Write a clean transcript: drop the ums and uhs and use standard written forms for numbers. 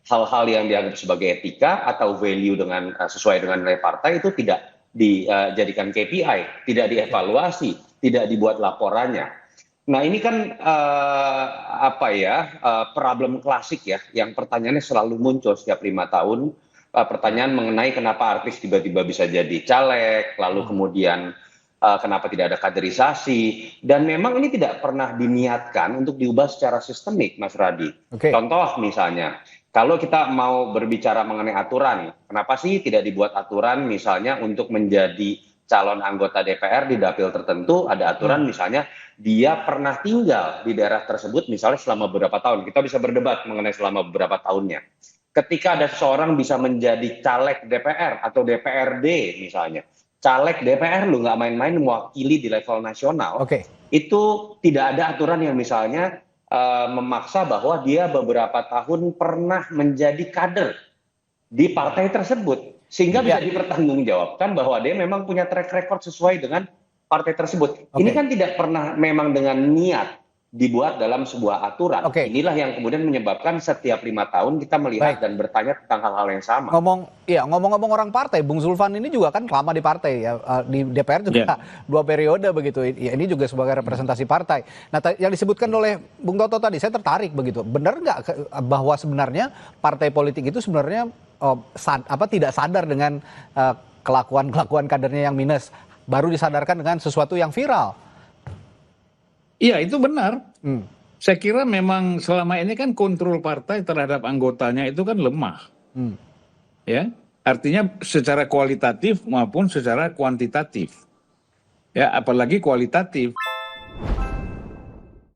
hal-hal yang dianggap sebagai etika atau value dengan sesuai dengan nilai partai itu tidak dijadikan KPI, tidak dievaluasi, tidak dibuat laporannya. Nah ini kan problem klasik ya, yang pertanyaannya selalu muncul setiap 5 tahun. Pertanyaan mengenai kenapa artis tiba-tiba bisa jadi caleg, lalu kemudian kenapa tidak ada kaderisasi, dan memang ini tidak pernah diniatkan untuk diubah secara sistemik, Mas Radi. Contoh misalnya, kalau kita mau berbicara mengenai aturan, kenapa sih tidak dibuat aturan misalnya untuk menjadi calon anggota DPR di dapil tertentu, ada aturan misalnya dia pernah tinggal di daerah tersebut misalnya selama beberapa tahun. Kita bisa berdebat mengenai selama beberapa tahunnya. Ketika ada seseorang bisa menjadi caleg DPR atau DPRD misalnya, caleg DPR lu nggak main-main mewakili di level nasional, itu tidak ada aturan yang misalnya memaksa bahwa dia beberapa tahun pernah menjadi kader di partai tersebut, sehingga bisa dipertanggungjawabkan bahwa dia memang punya track record sesuai dengan partai tersebut. Ini kan tidak pernah memang dengan niat dibuat dalam sebuah aturan. Inilah yang kemudian menyebabkan setiap 5 tahun kita melihat dan bertanya tentang hal-hal yang sama. Ngomong-ngomong orang partai, Bung Zulfan ini juga kan lama di partai ya, di DPR juga 2 periode begitu. Ya, ini juga sebagai representasi partai. Nah, yang disebutkan oleh Bung Toto tadi, saya tertarik begitu. Benar nggak bahwa sebenarnya partai politik itu sebenarnya tidak sadar dengan kelakuan kadernya yang minus, baru disadarkan dengan sesuatu yang viral? Iya, itu benar. Saya kira memang selama ini kan kontrol partai terhadap anggotanya itu kan lemah. Ya, artinya secara kualitatif maupun secara kuantitatif. Ya, apalagi kualitatif.